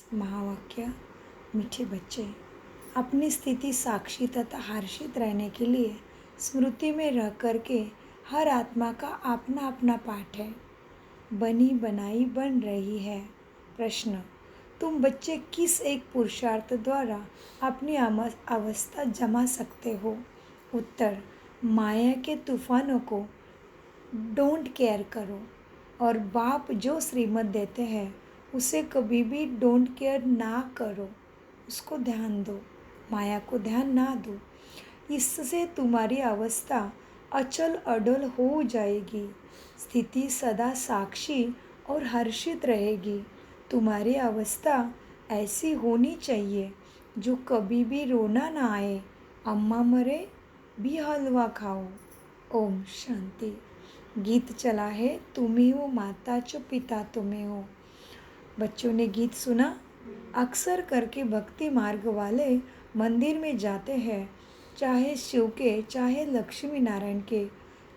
महावाक्य। मीठे बच्चे, अपनी स्थिति साक्षी तथा हर्षित रहने के लिए स्मृति में रह करके हर आत्मा का अपना अपना पाठ है। बनी बनाई बन रही है। प्रश्न, तुम बच्चे किस एक पुरुषार्थ द्वारा अपनी अवस्था जमा सकते हो? उत्तर, माया के तूफानों को डोंट केयर करो और बाप जो श्रीमत देते हैं उसे कभी भी डोंट केयर ना करो, उसको ध्यान दो, माया को ध्यान ना दो। इससे तुम्हारी अवस्था अचल अडल हो जाएगी। स्थिति सदा साक्षी और हर्षित रहेगी। तुम्हारी अवस्था ऐसी होनी चाहिए जो कभी भी रोना ना आए। अम्मा मरे भी हलवा खाओ। ओम शांति। गीत चला है, तुम्ही हो माता चो पिता तुम्हें हो। बच्चों ने गीत सुना। अक्सर करके भक्ति मार्ग वाले मंदिर में जाते हैं, चाहे शिव के, चाहे लक्ष्मी नारायण के,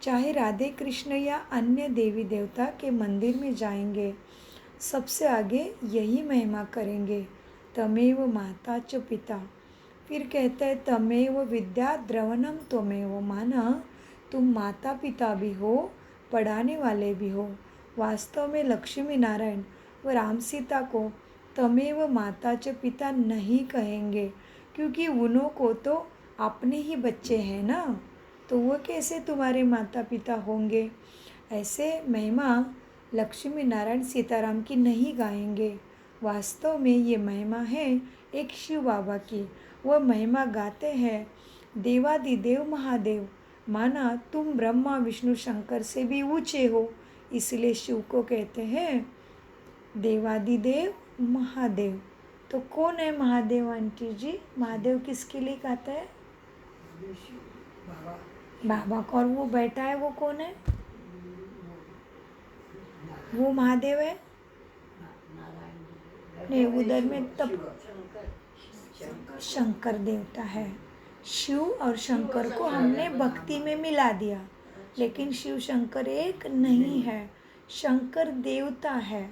चाहे राधे कृष्ण या अन्य देवी देवता के मंदिर में जाएंगे, सबसे आगे यही महिमा करेंगे, तमेव माता च पिता। फिर कहते हैं तमेव विद्या द्रवणम त्वमेव। माना तुम माता पिता भी हो, पढ़ाने वाले भी हो। वास्तव में लक्ष्मी नारायण व राम सीता को तमेव माता च पिता नहीं कहेंगे, क्योंकि उन्हों को तो अपने ही बच्चे हैं ना, तो वो कैसे तुम्हारे माता पिता होंगे? ऐसे महिमा लक्ष्मी नारायण सीताराम की नहीं गाएंगे। वास्तव में ये महिमा है एक शिव बाबा की। वह महिमा गाते हैं देवादिदेव महादेव। माना तुम ब्रह्मा विष्णु शंकर से भी ऊंचे हो, इसलिए शिव को कहते हैं देवादिदेव महादेव। तो कौन है महादेव आंटी जी? महादेव किसके लिए कहता है? बाबा को। और वो बैठा है वो कौन है? वो महादेव है? नहीं, उधर में तब शंकर देवता है। शिव और शंकर को हमने भक्ति में मिला दिया, लेकिन शिव शंकर एक नहीं है। शंकर देवता है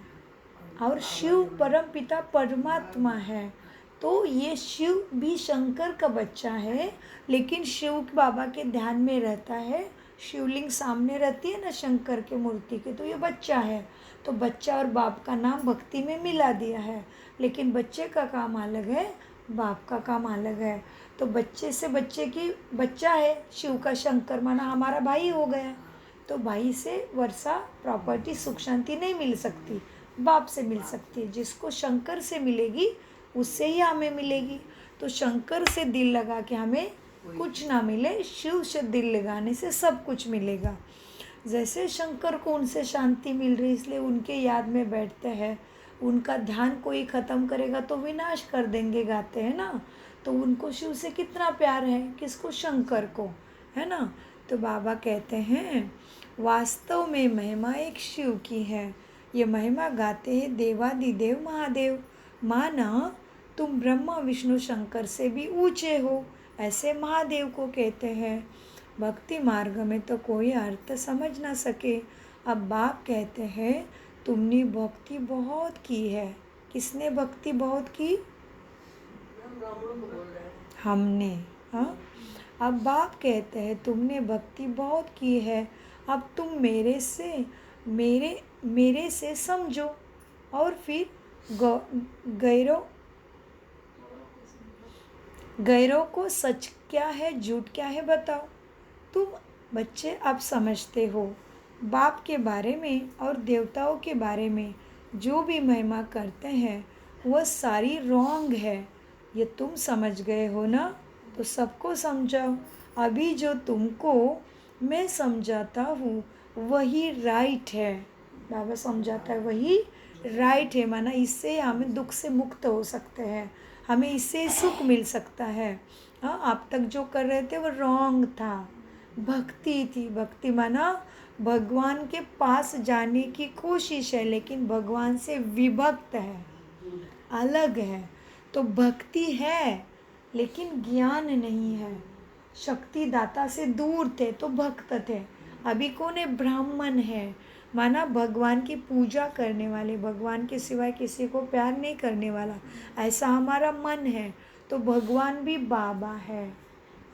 और शिव परम पिता परमात्मा है। तो ये शिव भी शंकर का बच्चा है, लेकिन शिव बाबा के ध्यान में रहता है। शिवलिंग सामने रहती है ना शंकर के मूर्ति के, तो ये बच्चा है। तो बच्चा और बाप का नाम भक्ति में मिला दिया है, लेकिन बच्चे का काम अलग है, बाप का काम अलग है। तो बच्चे से बच्चे की बच्चा है शिव का शंकर, माना हमारा भाई हो गया। तो भाई से वर्षा प्रॉपर्टी सुख शांति नहीं मिल सकती, बाप से मिल सकती है। जिसको शंकर से मिलेगी उससे ही हमें मिलेगी। तो शंकर से दिल लगा के हमें कुछ ना मिले, शिव से दिल लगाने से सब कुछ मिलेगा। जैसे शंकर को उनसे शांति मिल रही, इसलिए उनके याद में बैठते हैं। उनका ध्यान कोई ख़त्म करेगा तो विनाश कर देंगे, गाते हैं ना। तो उनको शिव से कितना प्यार है, किसको? शंकर को, है ना। तो बाबा कहते हैं वास्तव में महिमा एक शिव की है। ये महिमा गाते हैं देवादिदेव महादेव। माना तुम ब्रह्मा विष्णु शंकर से भी ऊंचे हो, ऐसे महादेव को कहते हैं। भक्ति मार्ग में तो कोई अर्थ समझ ना सके। अब बाप कहते हैं तुमने भक्ति बहुत की है। किसने भक्ति बहुत की? हमने। हाँ, अब बाप कहते हैं तुमने भक्ति बहुत की है, अब तुम मेरे से समझो और फिर गैरों को सच क्या है झूठ क्या है बताओ। तुम बच्चे अब समझते हो बाप के बारे में और देवताओं के बारे में जो भी महिमा करते हैं वह सारी रॉन्ग है। ये तुम समझ गए हो ना, तो सबको समझाओ। अभी जो तुमको मैं समझाता हूँ वही राइट है। बाबा समझाता है वही राइट है, माना इससे हमें दुख से मुक्त हो सकते हैं, हमें इससे सुख मिल सकता है। हाँ, आप तक जो कर रहे थे वो रॉन्ग था, भक्ति थी। भक्ति माना भगवान के पास जाने की कोशिश है, लेकिन भगवान से विभक्त है, अलग है। तो भक्ति है लेकिन ज्ञान नहीं है। शक्ति दाता से दूर थे तो भक्त थे। अभी कौन है? ब्राह्मण है। माना भगवान की पूजा करने वाले, भगवान के सिवाय किसी को प्यार नहीं करने वाला, ऐसा हमारा मन है। तो भगवान भी बाबा है।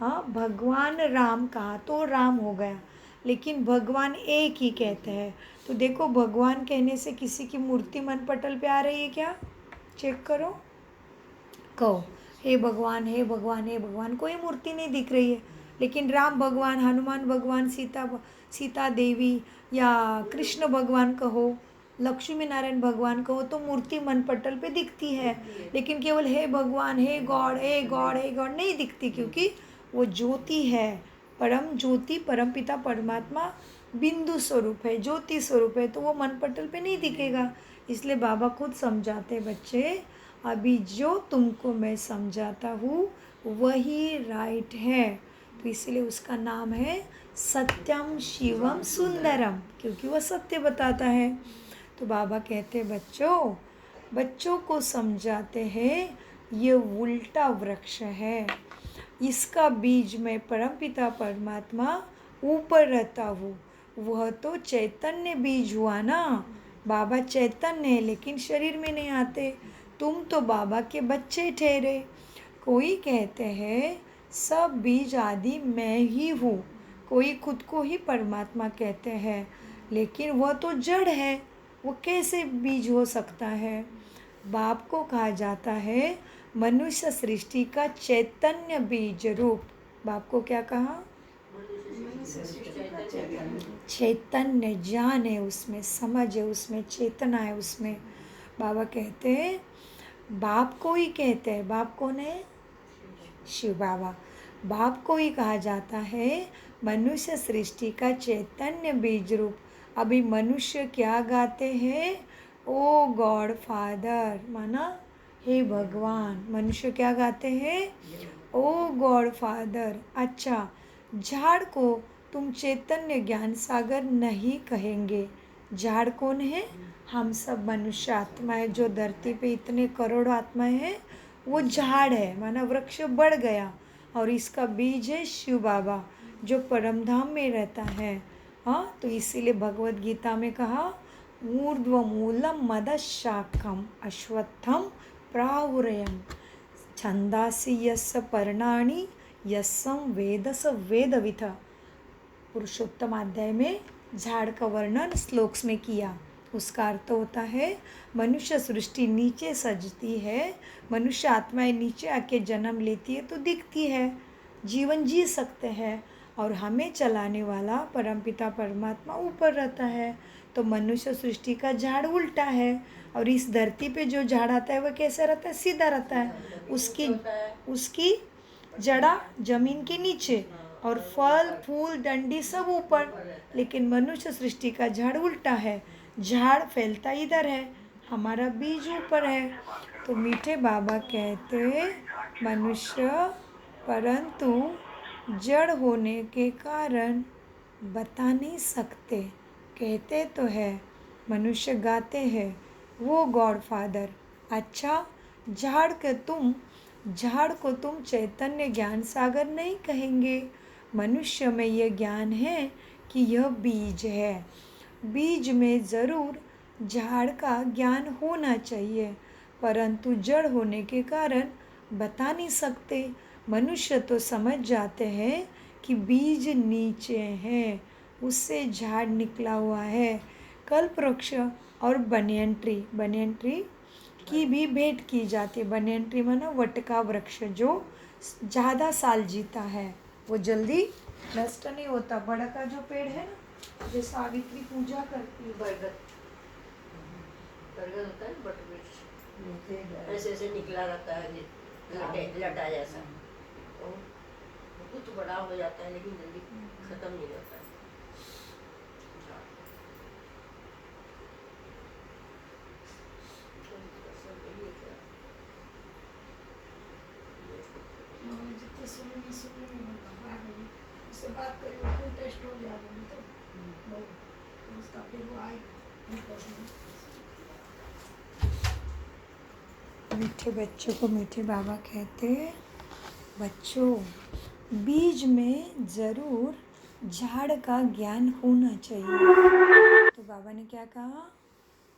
हाँ, भगवान राम कहा तो राम हो गया, लेकिन भगवान एक ही कहते हैं। तो देखो, भगवान कहने से किसी की मूर्ति मन पटल पे आ रही है क्या? चेक करो, कहो हे भगवान, हे भगवान, हे भगवान, कोई मूर्ति नहीं दिख रही है। लेकिन राम भगवान, हनुमान भगवान, सीता देवी या कृष्ण भगवान कहो, लक्ष्मी नारायण भगवान कहो, तो मूर्ति मन पटल पे दिखती है। लेकिन केवल हे भगवान, हे गॉड, हे गॉड, हे गॉड नहीं दिखती, क्योंकि वो ज्योति है, परम ज्योति, परम पिता परमात्मा बिंदु स्वरूप है, ज्योति स्वरूप है, तो वो मन पटल पे नहीं दिखेगा। इसलिए बाबा खुद समझाते, बच्चे अभी जो तुमको मैं समझाता हूँ वही राइट है। तो इसलिए उसका नाम है सत्यम शिवम सुंदरम, क्योंकि वह सत्य बताता है। तो बाबा कहते बच्चों, बच्चों को समझाते हैं ये उल्टा वृक्ष है, इसका बीज में परमपिता परमात्मा ऊपर रहता हूँ, वह तो चैतन्य बीज हुआ ना। बाबा चैतन्य है लेकिन शरीर में नहीं आते, तुम तो बाबा के बच्चे ठहरे। कोई कहते हैं सब बीज आदि मैं ही हूँ, कोई खुद को ही परमात्मा कहते हैं, लेकिन वह तो जड़ है, वो कैसे बीज हो सकता है? बाप को कहा जाता है मनुष्य सृष्टि का चैतन्य बीज रूप। बाप को क्या कहा? चैतन्य, ज्ञान है उसमें, समझ है उसमें, चेतना है उसमें। बाबा कहते हैं, बाप को ही कहते हैं, बाप कौन है? शिव बाबा। बाप को ही कहा जाता है मनुष्य सृष्टि का चैतन्य बीज रूप। अभी मनुष्य क्या गाते हैं? ओ गॉड फादर, माना हे भगवान। मनुष्य क्या गाते हैं? ओ गॉड फादर। अच्छा, झाड़ को तुम चैतन्य ज्ञान सागर नहीं कहेंगे। झाड़ कौन है? हम सब मनुष्य आत्माएं, जो धरती पे इतने करोड़ों आत्माएं हैं, वो झाड़ है, माना वृक्ष बढ़ गया। और इसका बीज है शिव बाबा, जो परमधाम में रहता है। हाँ, तो इसीलिए भगवत गीता में कहा, ऊर्ध्वमूलम मदशाखम अश्वत्थम प्राहुरयम् छंदासि यस्य पर्णानि यस्सं वेद स वेदविथ। पुरुषोत्तम अध्याय में झाड़ का वर्णन श्लोक्स में किया। उसका अर्थ होता है मनुष्य सृष्टि नीचे सजती है, मनुष्य आत्माएं नीचे आके जन्म लेती है तो दिखती है, जीवन जी सकते हैं, और हमें चलाने वाला परमपिता परमात्मा ऊपर रहता है। तो मनुष्य सृष्टि का झाड़ उल्टा है, और इस धरती पे जो झाड़ आता है वह कैसा रहता है? सीधा रहता है। उसकी जड़ा जमीन के नीचे और फल फूल डंडी सब ऊपर। लेकिन मनुष्य सृष्टि का झाड़ उल्टा है, झाड़ फैलता इधर है, हमारा बीज ऊपर है। तो मीठे बाबा कहते मनुष्य परंतु जड़ होने के कारण बता नहीं सकते, कहते तो है, मनुष्य गाते हैं वो गॉड फादर। अच्छा, झाड़ को तुम चैतन्य ज्ञान सागर नहीं कहेंगे। मनुष्य में यह ज्ञान है कि यह बीज है, बीज में ज़रूर झाड़ का ज्ञान होना चाहिए, परंतु जड़ होने के कारण बता नहीं सकते। मनुष्य तो समझ जाते हैं कि बीज नीचे है, उससे झाड़ निकला हुआ है। कल्प वृक्ष और बनियन ट्री की भी भेंट की जाती है। बनियन ट्री माना वटका वृक्ष, जो ज़्यादा साल जीता है, वो जल्दी नष्ट नहीं होता। बड़ा का जो पेड़ है ना, जो सावित्री पूजा करती है, बरगद होता है, बट ऐसे ऐसे निकला रहता है, लटा जैसा, तो कुछ बड़ा हो जाता है लेकिन जल्दी खत्म नहीं होता है। उससे बात करेंगे तो टेस्ट हो जाएगा, तो उसका फिर वो आए। मीठे बच्चों को मीठे बाबा कहते हैं, बच्चों बीज में ज़रूर झाड़ का ज्ञान होना चाहिए। तो बाबा ने क्या कहा?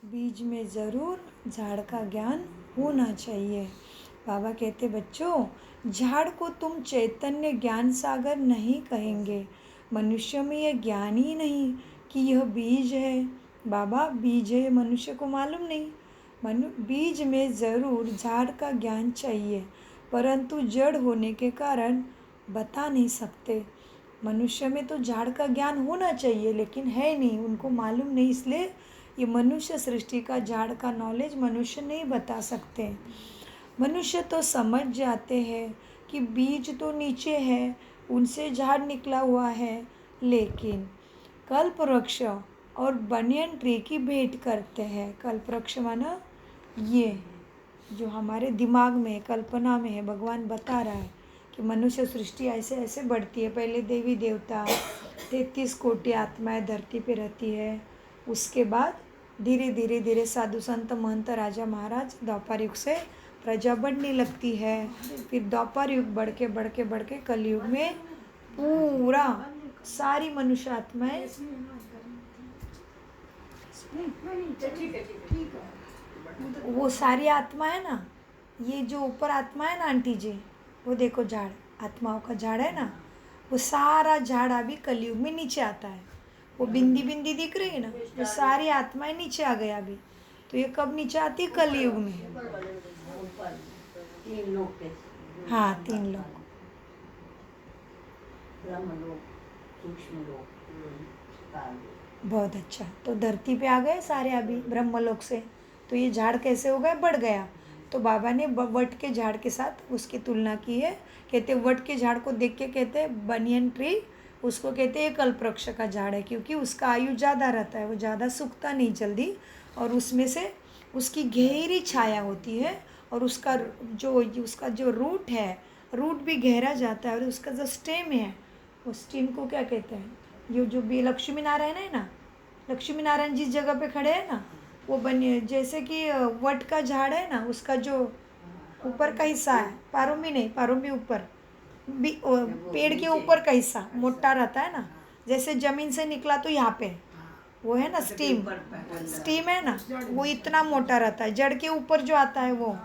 बीज में ज़रूर झाड़ का ज्ञान होना चाहिए। बाबा कहते बच्चों, झाड़ को तुम चैतन्य ज्ञान सागर नहीं कहेंगे। मनुष्य में यह ज्ञान ही नहीं कि यह बीज है। बाबा, बीज है मनुष्य को मालूम नहीं। बीज में ज़रूर झाड़ का ज्ञान चाहिए, परंतु जड़ होने के कारण बता नहीं सकते। मनुष्य में तो झाड़ का ज्ञान होना चाहिए, लेकिन है नहीं, उनको मालूम नहीं, इसलिए ये मनुष्य सृष्टि का झाड़ का नॉलेज मनुष्य नहीं बता सकते। मनुष्य तो समझ जाते हैं कि बीज तो नीचे है, उनसे झाड़ निकला हुआ है, लेकिन कल्प वृक्ष और बनियन ट्री की भेंट करते हैं। कल्प वृक्ष माना ये जो हमारे दिमाग में कल्पना में है, भगवान बता रहा है कि मनुष्य सृष्टि ऐसे ऐसे बढ़ती है। पहले देवी देवता 33 कोटि आत्माएं धरती पे रहती है, उसके बाद धीरे धीरे धीरे साधु संत महंत राजा महाराज द्वापर युग से प्रजा बढ़ने लगती है। फिर द्वापर युग बढ़ के कलयुग में पूरा सारी मनुष्य आत्माएं वो सारी आत्मा है ना, ये जो ऊपर आत्मा है ना आंटी जी, वो देखो झाड़, आत्माओं का झाड़ है ना, वो सारा झाड़ अभी कलयुग में नीचे आता है। वो बिंदी बिंदी दिख रही है ना, वो सारी आत्माएं नीचे आ गया अभी। तो ये कब नीचे आती है? कलयुग में। तीन लोग के, हाँ, 3 लोग। ब्रह्म लोग, सूक्ष्म लोग, काल लोग। बहुत अच्छा। तो धरती पे आ गए सारे अभी ब्रह्मलोक से। तो ये झाड़ कैसे हो गए? बढ़ गया। तो बाबा ने वट के झाड़ के साथ उसकी तुलना की है। कहते वट के झाड़ को देख के कहते हैं बनियन ट्री, उसको कहते हैं कल्प वृक्ष का झाड़ है, क्योंकि उसका आयु ज़्यादा रहता है, वो ज़्यादा सूखता नहीं जल्दी, और उसमें से उसकी गहरी छाया होती है, और उसका जो रूट है, रूट भी गहरा जाता है, और उसका जो स्टेम है, वो स्टेम को क्या कहते हैं? ये जो भी लक्ष्मी नारायण है ना, लक्ष्मी नारायण जिस जगह पे खड़े हैं ना, वो बने जैसे कि वट का झाड़ है ना, उसका जो ऊपर का हिस्सा है, पारुंबी नहीं, पारुंबी ऊपर पेड़ के ऊपर का हिस्सा मोटा रहता है ना, जैसे जमीन से निकला तो यहाँ पे वो है ना स्टीम, स्टीम है ना, वो इतना मोटा रहता है। जड़ के ऊपर जो आता है वो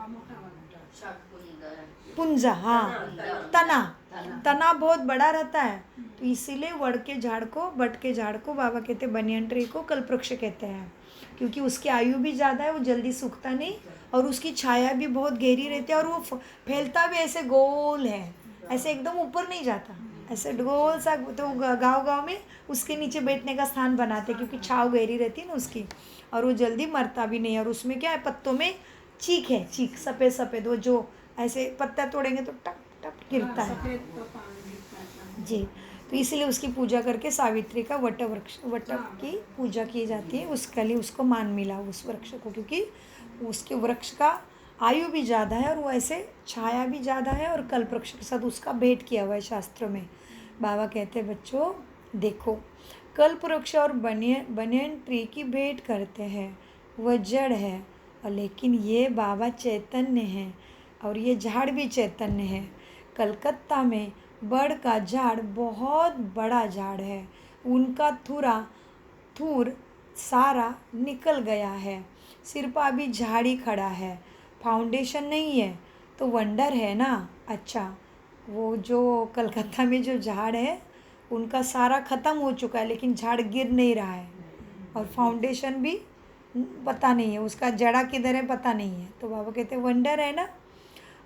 पुंजा, हाँ, तना बहुत बड़ा रहता है। तो इसीलिए वट के झाड़ को बाबा कहते हैं बनियन ट्री को कल्पवृक्ष कहते हैं, क्योंकि उसकी आयु भी ज़्यादा है, वो जल्दी सूखता नहीं, और उसकी छाया भी बहुत गहरी रहती है, और वो फैलता भी ऐसे गोल है, ऐसे एकदम ऊपर नहीं जाता, ऐसे गोल सा। तो गांव गांव में उसके नीचे बैठने का स्थान बनाते, क्योंकि छाव गहरी रहती है ना उसकी, और वो जल्दी मरता भी नहीं। और उसमें क्या है, पत्तों में चीक है, चीक सफ़ेद सफ़ेद, वो जो ऐसे पत्ता तोड़ेंगे तो टप टप गिरता है जी। तो इसीलिए उसकी पूजा करके सावित्री का वट की पूजा की जाती है, उसके लिए उसको मान मिला उस वृक्ष को, क्योंकि उसके वृक्ष का आयु भी ज़्यादा है, और वो ऐसे छाया भी ज़्यादा है, और कल्प वृक्ष के साथ उसका भेंट किया हुआ है शास्त्रों में। बाबा कहते हैं बच्चों देखो, कल्प वृक्ष और बनियन ट्री की भेंट करते हैं, वह जड़ है, और लेकिन ये बाबा चैतन्य है, और ये झाड़ भी चैतन्य है। कलकत्ता में बड़ का झाड़ बहुत बड़ा झाड़ है, उनका थूर सारा निकल गया है, सिर्फ अभी झाड़ ही खड़ा है, फाउंडेशन नहीं है। तो वंडर है ना। अच्छा, वो जो कलकत्ता में जो झाड़ है उनका सारा ख़त्म हो चुका है, लेकिन झाड़ गिर नहीं रहा है, और फाउंडेशन भी पता नहीं है, उसका जड़ा किधर है पता नहीं है। तो बाबा कहते हैं वंडर है ना,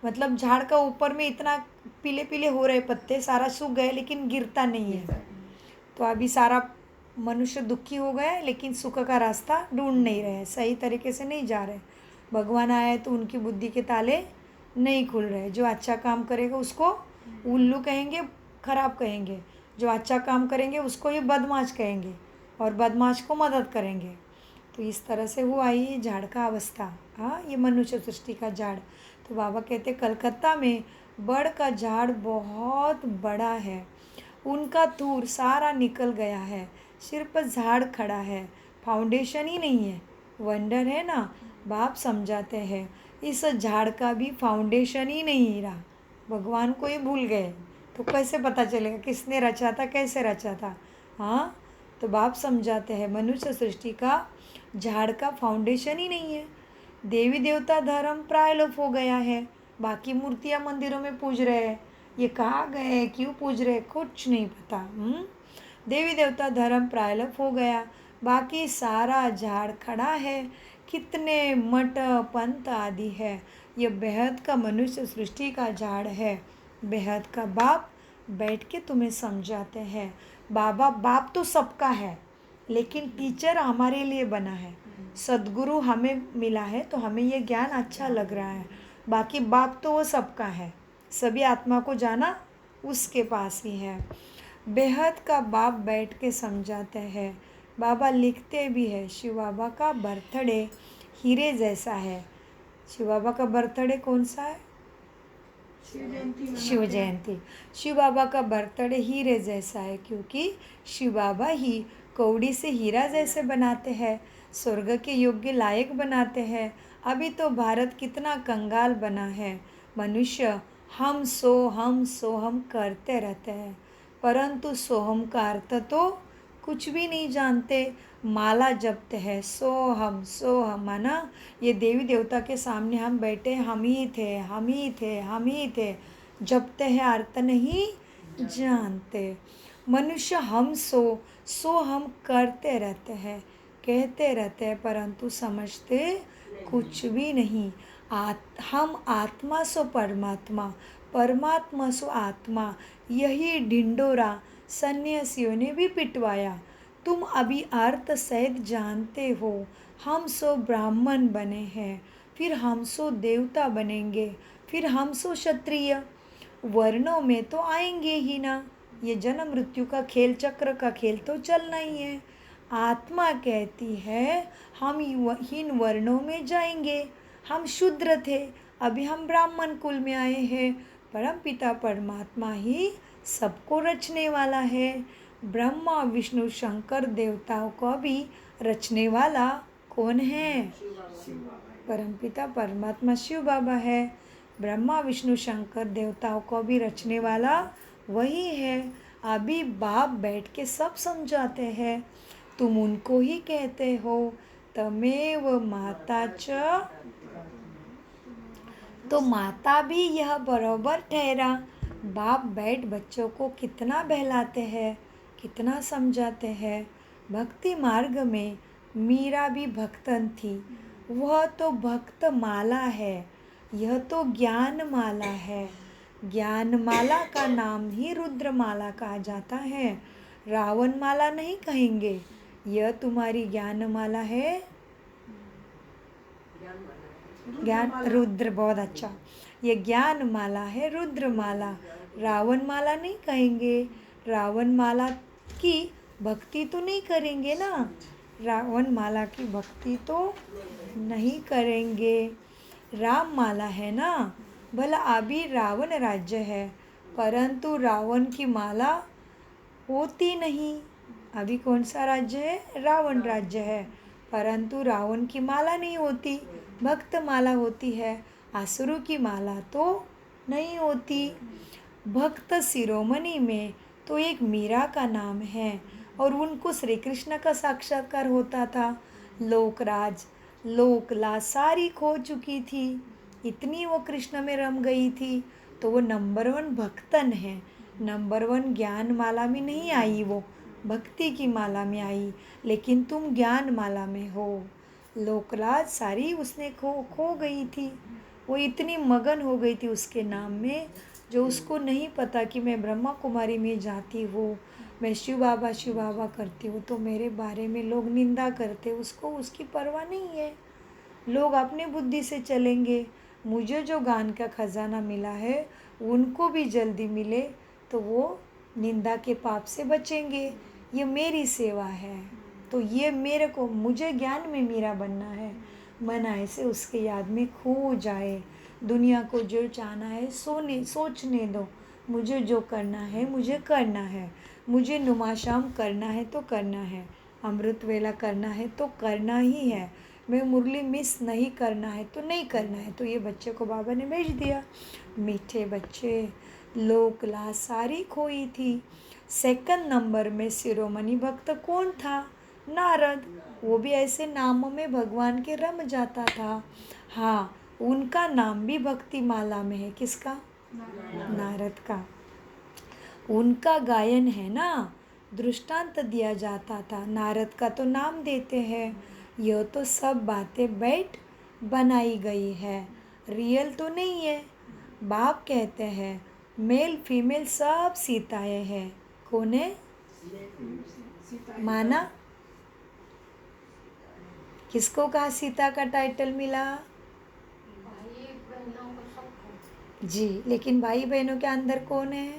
मतलब झाड़ का ऊपर में इतना पीले पीले हो रहे पत्ते, सारा सूख गए, लेकिन गिरता नहीं है। तो अभी सारा मनुष्य दुखी हो गया है, लेकिन सुख का रास्ता ढूंढ नहीं रहे, सही तरीके से नहीं जा रहे। भगवान आए तो उनकी बुद्धि के ताले नहीं खुल रहे। जो अच्छा काम करेगा उसको उल्लू कहेंगे, खराब कहेंगे, जो अच्छा काम करेंगे उसको ही बदमाश कहेंगे, और बदमाश को मदद करेंगे। तो इस तरह से हुआ ये झाड़ का अवस्था। हाँ, ये मनुष्य सृष्टि का झाड़। तो बाबा कहते कलकत्ता में बड़ का झाड़ बहुत बड़ा है, उनका धूर सारा निकल गया है, सिर्फ झाड़ खड़ा है, फाउंडेशन ही नहीं है। वंडर है ना। बाप समझाते हैं इस झाड़ का भी फाउंडेशन ही नहीं रहा, भगवान को ही भूल गए, तो कैसे पता चलेगा किसने रचा था, कैसे रचा था? हाँ, तो बाप समझाते हैं मनुष्य सृष्टि का झाड़ का फाउंडेशन ही नहीं है। देवी देवता धर्म प्रायलोप हो गया है, बाकी मूर्तियाँ मंदिरों में पूज रहे हैं। ये कहाँ गए, क्यों पूज रहे, कुछ नहीं पता। देवी देवता धर्म प्रायलोप हो गया, बाकी सारा झाड़ खड़ा है। कितने मठ पंथ आदि है। ये बेहद का मनुष्य सृष्टि का झाड़ है। बेहद का बाप बैठ के तुम्हें समझाते हैं। बाप तो सबका है, लेकिन टीचर हमारे लिए बना है। सद्गुरु हमें मिला है तो हमें ये ज्ञान अच्छा लग रहा है। बाकी बाप तो वो सबका है। सभी आत्मा को जाना उसके पास ही है। बेहद का बाप बैठ के समझाते हैं। बाबा लिखते भी है, शिव बाबा का बर्थडे हीरे जैसा है। शिव बाबा का बर्थडे कौन सा है? शिव जयंती। शिव बाबा का बर्थडे हीरे जैसा है, क्योंकि शिव बाबा ही कौड़ी से हीरा जैसे बनाते हैं, स्वर्ग के योग्य लायक बनाते हैं। अभी तो भारत कितना कंगाल बना है। मनुष्य हम सोहम करते रहते हैं, परंतु सोहम का अर्थ तो कुछ भी नहीं जानते। माला जपते हैं सोहम माना ये देवी देवता के सामने हम बैठे, हम ही थे जपते हैं, अर्थ नहीं जानते। मनुष्य हम हम करते रहते हैं, कहते रहते हैं, परंतु समझते कुछ भी नहीं। हम आत्मा सो परमात्मा, परमात्मा सो आत्मा, यही ढिंडोरा सन्यासियों ने भी पिटवाया। तुम अभी अर्थ सहित जानते हो। हम सो ब्राह्मण बने हैं, फिर हम सो देवता बनेंगे, फिर हम सो क्षत्रिय। वर्णों में तो आएंगे ही ना। ये जन्म मृत्यु का खेल, चक्र का खेल तो चलना ही है। आत्मा कहती है हम हीन वर्णों में जाएंगे। हम शूद्र थे, अभी हम ब्राह्मण कुल में आए हैं। परम पिता परमात्मा ही सबको रचने वाला है। ब्रह्मा विष्णु शंकर देवताओं को भी रचने वाला कौन है? परमपिता परमात्मा शिव बाबा है। ब्रह्मा विष्णु शंकर देवताओं को भी रचने वाला वही है। अभी बाप बैठ के सब समझाते हैं। तुम उनको ही कहते हो, तमेव माता च, तो माता भी यह बरोबर ठहरा। बाप बैठ बच्चों को कितना बहलाते हैं, कितना समझाते हैं। भक्ति मार्ग में मीरा भी भक्तन थी, वह तो भक्त माला है, यह तो ज्ञान माला है। ज्ञान माला का नाम ही रुद्र माला कहा जाता है। रावण माला नहीं कहेंगे। यह तुम्हारी ज्ञान माला है। ज्ञान रुद्र, बहुत अच्छा। ये ज्ञान माला है, रुद्र माला। रावण माला नहीं कहेंगे। रावण माला की भक्ति तो नहीं करेंगे ना। रावण माला की भक्ति तो नहीं करेंगे। राम माला है ना। भला अभी रावण राज्य है, परंतु रावण की माला होती नहीं। अभी कौन सा राज्य है? रावण राज्य है, परंतु रावण की माला नहीं होती, भक्त माला होती है। आसुरों की माला तो नहीं होती। भक्त शिरोमणि में तो एक मीरा का नाम है, और उनको श्री कृष्ण का साक्षात्कार होता था। लोकराज लोकला सारी खो चुकी थी, इतनी वो कृष्ण में रम गई थी। तो वो नंबर 1 भक्तन है। नंबर 1 ज्ञान माला में नहीं आई, वो भक्ति की माला में आई। लेकिन तुम ज्ञान माला में हो। लोकराज सारी उसने खो गई थी। वो इतनी मगन हो गई थी उसके नाम में, जो उसको नहीं पता कि मैं ब्रह्मा कुमारी में जाती हूँ, मैं शिव बाबा करती हूँ, तो मेरे बारे में लोग निंदा करते। उसको उसकी परवाह नहीं है। लोग अपने बुद्धि से चलेंगे। मुझे जो ज्ञान का खजाना मिला है, उनको भी जल्दी मिले तो वो निंदा के पाप से बचेंगे। ये मेरी सेवा है, तो ये मुझे ज्ञान में मीरा बनना है। मन ऐसे उसके याद में खो जाए। दुनिया को जो चाहना है सोचने दो। मुझे जो करना है मुझे करना है। मुझे नुमाशाम करना है तो करना है। अमृत वेला करना है तो करना ही है। मैं मुरली मिस नहीं करना है तो नहीं करना है। तो ये बच्चे को बाबा ने भेज दिया। मीठे बच्चे, लोकला सारी खोई थी। सेकंड नंबर में शिरोमणि भक्त कौन था? नारद। वो भी ऐसे नामों में भगवान के रम जाता था। हाँ, उनका नाम भी भक्ति माला में है। किसका? नारद का। उनका गायन है ना, दृष्टांत दिया जाता था। नारद का तो नाम देते हैं। यह तो सब बातें बैठ बनाई गई है, रियल तो नहीं है। बाप कहते हैं मेल फीमेल सब सीताएं हैं। कौन है? माना? किसको कहा सीता का टाइटल मिला? भाई बहनों को सबको जी, लेकिन भाई बहनों के अंदर कौन है?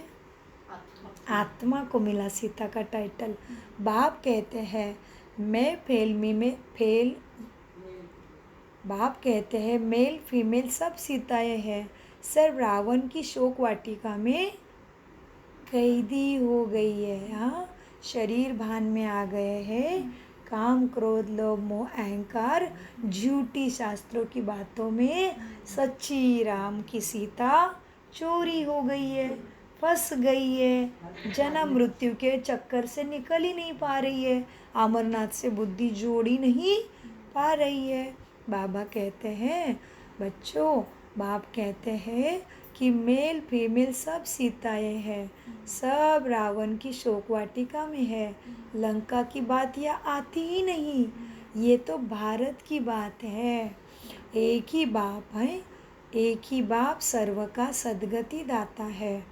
आत्मा आत्मा को मिला सीता का टाइटल। बाप कहते हैं मैं फेल में फेल बाप कहते हैं मेल फीमेल सब सीताएं हैं। सिर्फ रावण की शोक वाटिका में कैदी हो गई है। हाँ, शरीर भान में आ गए हैं। काम क्रोध लोभ मोह अहंकार झूठी शास्त्रों की बातों में सच्ची राम की सीता चोरी हो गई है, फंस गई है। जन्म मृत्यु के चक्कर से निकल ही नहीं पा रही है। अमरनाथ से बुद्धि जोड़ ही नहीं पा रही है। बाबा कहते हैं बच्चों, बाप कहते हैं कि मेल फीमेल सब सीताएं हैं, सब रावण की शोक वाटिका में है। लंका की बात यह आती ही नहीं। ये तो भारत की बात है। एक ही बाप है, एक ही बाप सर्व का सद्गति दाता है।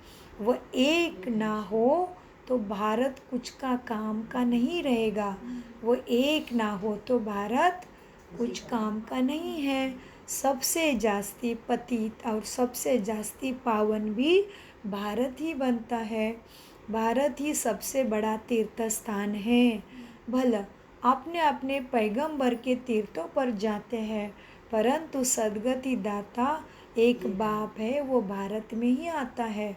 वह एक ना हो तो भारत कुछ का काम का नहीं रहेगा। वो एक ना हो तो भारत कुछ काम का नहीं है। सबसे जास्ती पतित और सबसे जास्ती पावन भी भारत ही बनता है। भारत ही सबसे बड़ा तीर्थ स्थान है। भला अपने अपने पैगंबर के तीर्थों पर जाते हैं, परंतु सद्गति दाता एक बाप है, वो भारत में ही आता है।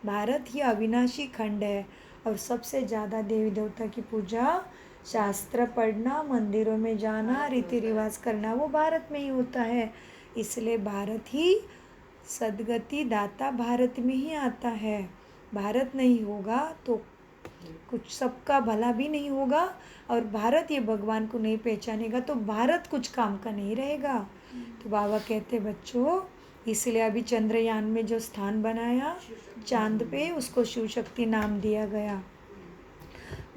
भारत ही अविनाशी खंड है और सबसे ज़्यादा देवी देवता की पूजा, शास्त्र पढ़ना, मंदिरों में जाना, रीति रिवाज करना वो भारत में ही होता है। इसलिए भारत ही सद्गति दाता भारत में ही आता है। भारत नहीं होगा तो कुछ सबका भला भी नहीं होगा, और भारत ये भगवान को नहीं पहचानेगा तो भारत कुछ काम का नहीं रहेगा। तो बाबा कहते बच्चों, इसलिए अभी चंद्रयान में जो स्थान बनाया चांद पे, उसको शिव शक्ति नाम दिया गया।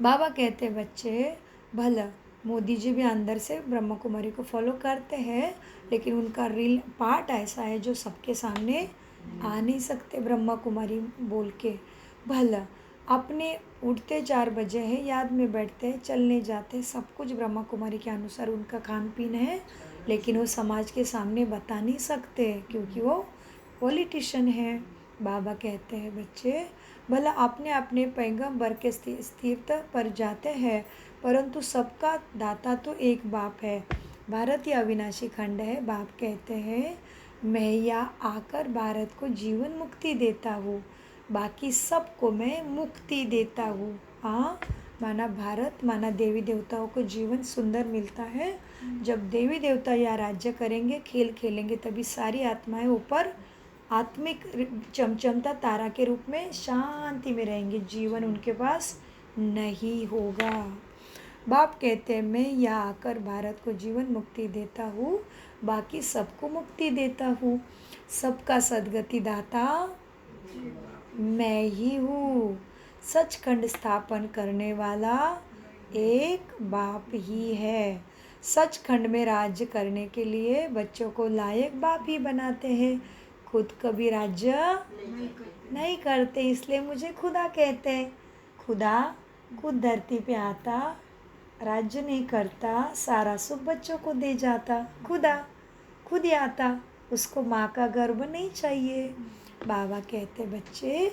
बाबा कहते बच्चे, भला मोदी जी भी अंदर से ब्रह्मा कुमारी को फॉलो करते हैं, लेकिन उनका रील पार्ट ऐसा है जो सबके सामने आ नहीं सकते ब्रह्मा कुमारी बोल के। भला अपने उठते 4 बजे है, याद में बैठते हैं, चलने जाते, सब कुछ ब्रह्मा कुमारी के अनुसार उनका खान पीन है, लेकिन वो समाज के सामने बता नहीं सकते क्योंकि वो पॉलिटिशियन है। बाबा कहते हैं बच्चे, भला अपने अपने पैगंबर के तीर्थ पर जाते हैं, परंतु सबका दाता तो एक बाप है। भारत ही अविनाशी खंड है। बाप कहते हैं मैं यहाँ आकर भारत को जीवन मुक्ति देता हूँ, बाकी सबको मैं मुक्ति देता हूँ। हाँ, माना भारत, माना देवी देवताओं को जीवन सुंदर मिलता है। जब देवी देवता यहाँ राज्य करेंगे, खेल खेलेंगे, तभी सारी आत्माएं ऊपर आत्मिक चमचमता तारा के रूप में शांति में रहेंगे। जीवन उनके पास नहीं होगा। बाप कहते हैं मैं यहाँ आकर भारत को जीवन मुक्ति देता हूँ, बाकी सबको मुक्ति देता हूँ। सबका सद्गति दाता मैं ही हूँ। सचखंड स्थापन करने वाला एक बाप ही है। सचखंड में राज्य करने के लिए बच्चों को लायक बाप ही बनाते हैं, खुद कभी राज्य नहीं करते। इसलिए मुझे खुदा कहते हैं। खुदा खुद धरती पे आता, राज्य नहीं करता, सारा सुख बच्चों को दे जाता। खुदा खुद ही आता, उसको माँ का गर्भ नहीं चाहिए। बाबा कहते बच्चे,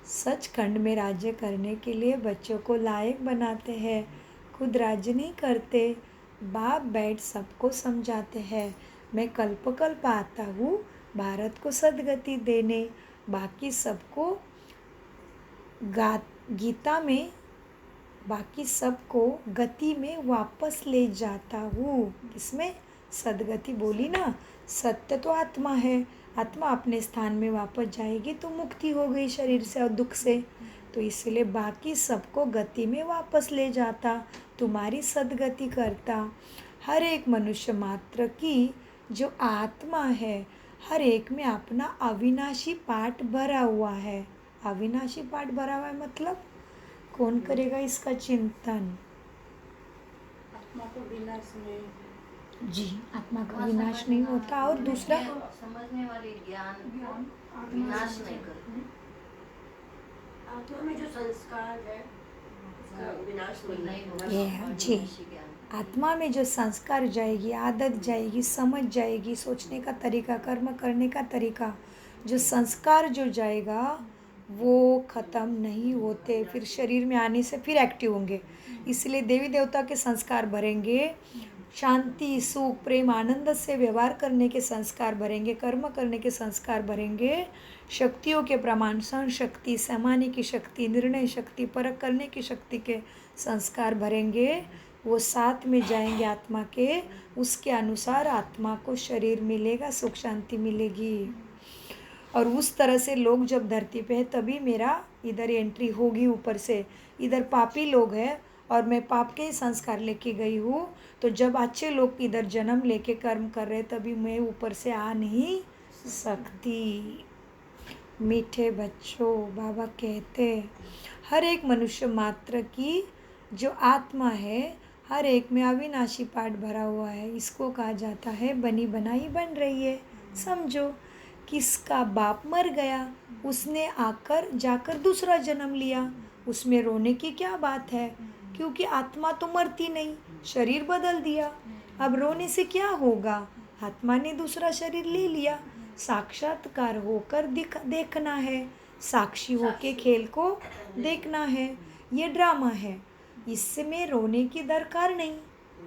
सचखंड में राज्य करने के लिए बच्चों को लायक बनाते हैं, खुद राज्य नहीं करते। बाप बैठ सबको समझाते हैं मैं कल्प कल्प आता हूँ भारत को सद्गति देने, बाकी सबको गीता में बाकी सबको गति में वापस ले जाता हूँ। इसमें सद्गति बोली ना, सत्य तो आत्मा है, आत्मा अपने स्थान में वापस जाएगी तो मुक्ति हो गई शरीर से और दुख से। तो इसलिए बाकी सबको गति में वापस ले जाता, तुम्हारी सदगति करता। हर एक मनुष्य मात्र की जो आत्मा है, हर एक में अपना अविनाशी पाठ भरा हुआ है। अविनाशी पाठ भरा हुआ है मतलब कौन करेगा इसका चिंतन? आत्मा को विनाश नहीं, जी, आत्मा का विनाश नहीं होता। और दूसरा समझने वाली ज्ञान ज्ञान आत्मा विनाश से नहीं करती। आत्मा में जो संस्कार है उसका विनाश नहीं होगा। ये है, जी। अविनाशी ज्ञान। आत्मा में जो संस्कार जाएगी, आदत जाएगी, समझ जाएगी, सोचने का तरीका, कर्म करने का तरीका, जो संस्कार जो जाएगा वो ख़त्म नहीं होते, फिर शरीर में आने से फिर एक्टिव होंगे। इसलिए देवी देवता के संस्कार भरेंगे, शांति, सुख, प्रेम, आनंद से व्यवहार करने के संस्कार भरेंगे, कर्म करने के संस्कार भरेंगे, शक्तियों के प्रमाण, सहन शक्ति, समाने की शक्ति, निर्णय शक्ति, परख करने की शक्ति के संस्कार भरेंगे। वो साथ में जाएंगे आत्मा के, उसके अनुसार आत्मा को शरीर मिलेगा, सुख शांति मिलेगी। और उस तरह से लोग जब धरती पे है तभी मेरा इधर एंट्री होगी ऊपर से। इधर पापी लोग हैं और मैं पाप के ही संस्कार लेके गई हूँ, तो जब अच्छे लोग इधर जन्म लेके कर्म कर रहे तभी मैं ऊपर से आ नहीं सकती। मीठे बच्चों, बाबा कहते हर एक मनुष्य मात्र की जो आत्मा है, हर एक में अविनाशी पाठ भरा हुआ है। इसको कहा जाता है बनी बनाई बन रही है। समझो, किसका बाप मर गया, उसने आकर जाकर दूसरा जन्म लिया, उसमें रोने की क्या बात है? क्योंकि आत्मा तो मरती नहीं, शरीर बदल दिया। अब रोने से क्या होगा? आत्मा ने दूसरा शरीर ले लिया। साक्षात्कार होकर देखना है, साक्षी होके खेल को देखना है। ये ड्रामा है, इसमें रोने की दरकार नहीं।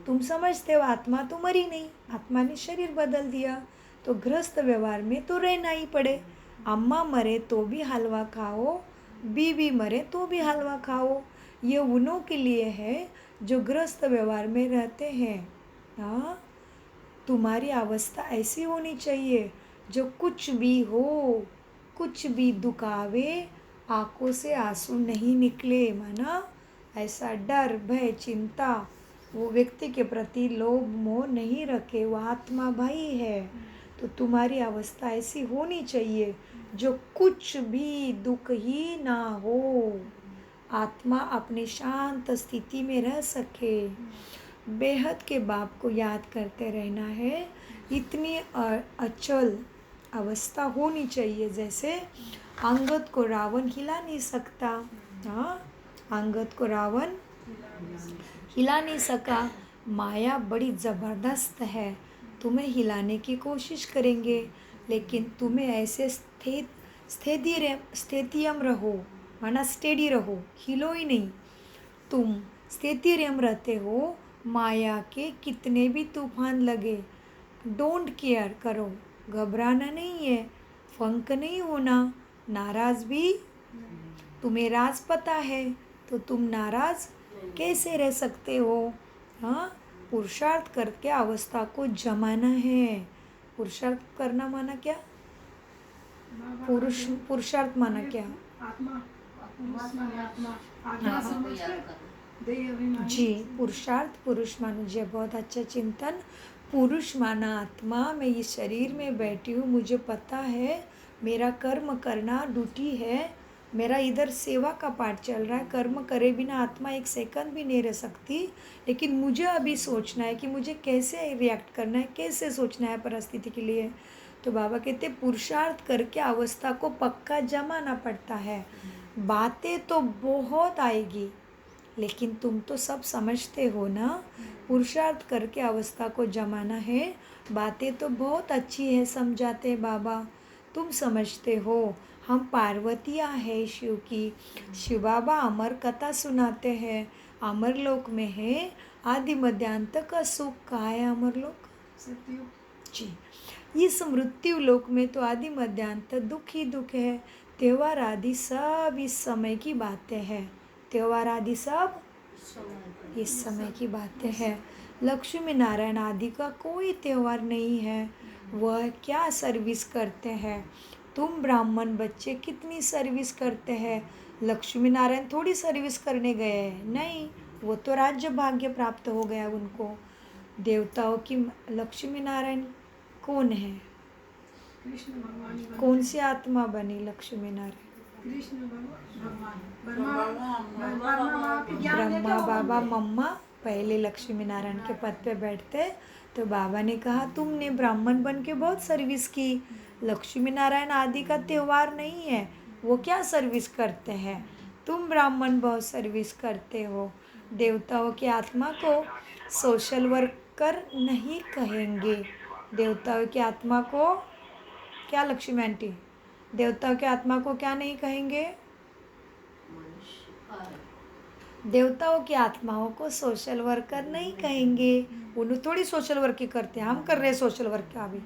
तुम समझते हो आत्मा तो मरी नहीं, आत्मा ने शरीर बदल दिया, तो गृहस्थ व्यवहार में तो रहना ही पड़े। अम्मा मरे तो भी हलवा खाओ, बीवी मरे तो भी हलवा खाओ। ये उन्हों के लिए है जो गृहस्थ व्यवहार में रहते हैं। हाँ, तुम्हारी अवस्था ऐसी होनी चाहिए जो कुछ भी हो, कुछ भी दुख आवे, आंखों से आंसू नहीं निकले। माना ऐसा डर, भय, चिंता वो व्यक्ति के प्रति लोभ मोह नहीं रखे, वो आत्मा भाई है। तो तुम्हारी अवस्था ऐसी होनी चाहिए जो कुछ भी दुख ही ना हो, आत्मा अपनी शांत स्थिति में रह सके। बेहद के बाप को याद करते रहना है। इतनी अचल अवस्था होनी चाहिए जैसे अंगद को रावण हिला नहीं सकता। हाँ, अंगद को रावण हिला नहीं सका। माया बड़ी ज़बरदस्त है, तुम्हें हिलाने की कोशिश करेंगे, लेकिन तुम्हें ऐसे स्थितियम रहो, माना स्टेडी रहो, हिलो ही नहीं। तुम स्थितियम रहते हो, माया के कितने भी तूफान लगे, डोंट केयर करो, घबराना नहीं है, फंक नहीं होना। नाराज़ भी, तुम्हें राज पता है तो तुम नाराज़ कैसे रह सकते हो? हाँ, पुरुषार्थ करके अवस्था को जमाना है। पुरुषार्थ करना माना क्या? पुरुषार्थ माना क्या? आत्मा, हाँ। समझ कर देह अभिमानी। जी, पुरुषार्थ पुरुष मानो। जी, बहुत अच्छा चिंतन। पुरुष माना आत्मा, मैं इस शरीर में बैठी हूँ, मुझे पता है मेरा कर्म करना ड्यूटी है, मेरा इधर सेवा का पाठ चल रहा है। कर्म करे बिना आत्मा एक सेकंड भी नहीं रह सकती, लेकिन मुझे अभी सोचना है कि मुझे कैसे रिएक्ट करना है, कैसे सोचना है परिस्थिति के लिए। तो बाबा कहते पुरुषार्थ करके अवस्था को पक्का जमाना पड़ता है। बातें तो बहुत आएगी, लेकिन तुम तो सब समझते हो ना, पुरुषार्थ करके अवस्था को जमाना है। बातें तो बहुत अच्छी है, समझाते हैं बाबा, तुम समझते हो। हम पार्वतियाँ हैं शिव की। शिव बाबा अमर कथा सुनाते हैं। अमर लोक में है आदि मध्यांत का सुख। कहाँ है अमर लोक? सत्युग। जी, इस मृत्यु लोक में तो आदि मध्यांत दुख ही दुख है। त्योहार आदि सब इस समय की बातें हैं। त्योहार आदि सब इस समय की बातें हैं। लक्ष्मी नारायण आदि का कोई त्योहार नहीं है। वह क्या सर्विस करते हैं। तुम ब्राह्मण बच्चे कितनी सर्विस करते हैं। लक्ष्मी नारायण थोड़ी सर्विस करने गए हैं, नहीं, वो तो राज्य भाग्य प्राप्त हो गया उनको। देवताओं की लक्ष्मी नारायण कौन है, कृष्ण भगवान ही कौन सी आत्मा बनी लक्ष्मी नारायण। कृष्ण भगवान ब्रह्मा बाबा के ज्ञान देते ब्रह्मा हो बाबा बंदे। मम्मा पहले लक्ष्मी नारायण के पद पे बैठते, तो बाबा ने कहा तुमने ब्राह्मण बन के बहुत सर्विस की। लक्ष्मी नारायण आदि का त्यौहार नहीं है, वो क्या सर्विस करते हैं। तुम ब्राह्मण बहुत सर्विस करते हो। देवताओं की आत्मा को सोशल वर्कर नहीं कहेंगे। देवताओं की आत्मा को क्या लक्ष्मी आंटी, देवताओं की आत्मा को क्या नहीं कहेंगे। देवताओं की आत्माओं को सोशल वर्कर नहीं कहेंगे। उन्हें थोड़ी सोशल वर्क ही करते हैं, हम कर रहे हैं सोशल वर्क का अभी,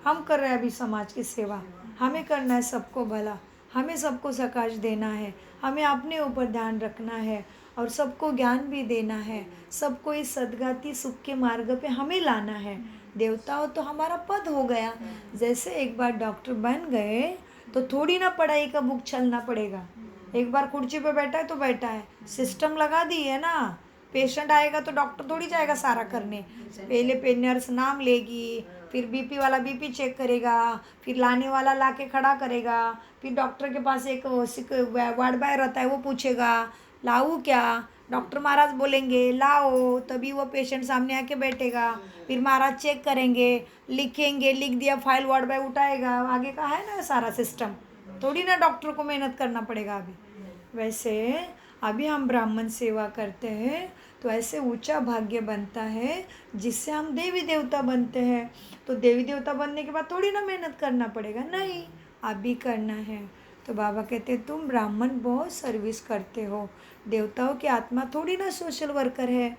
हम कर रहे हैं अभी समाज की सेवा। हमें करना है सबको भला, हमें सबको सकाश देना है, हमें अपने ऊपर ध्यान रखना है और सबको ज्ञान भी देना है, सबको इस सद्गति सुख के मार्ग पे हमें लाना है। देवताओं तो हमारा पद हो गया। जैसे एक बार डॉक्टर बन गए तो थोड़ी ना पढ़ाई का बुक चलना पड़ेगा। एक बार कुर्सी पे बैठा है तो बैठा है, सिस्टम लगा दी है ना। पेशेंट आएगा तो डॉक्टर थोड़ी जाएगा सारा करने, पहले नर्स नाम लेगी, फिर बीपी वाला बीपी चेक करेगा, फिर लाने वाला ला के खड़ा करेगा, फिर डॉक्टर के पास एक वार्ड बॉय रहता है, वो पूछेगा लाऊं क्या, डॉक्टर महाराज बोलेंगे लाओ, तभी वो पेशेंट सामने आके बैठेगा, फिर महाराज चेक करेंगे, लिखेंगे, लिख दिया फाइल, वार्ड बॉय उठाएगा, आगे का है ना सारा सिस्टम। थोड़ी ना डॉक्टर को मेहनत करना पड़ेगा अभी। वैसे अभी हम ब्राह्मण सेवा करते हैं तो ऐसे ऊंचा भाग्य बनता है जिससे हम देवी देवता बनते हैं। तो देवी देवता बनने के बाद थोड़ी ना मेहनत करना पड़ेगा, नहीं, अभी करना है। तो बाबा कहते हैं तुम ब्राह्मण बहुत सर्विस करते हो। देवताओं की आत्मा थोड़ी ना सोशल वर्कर है,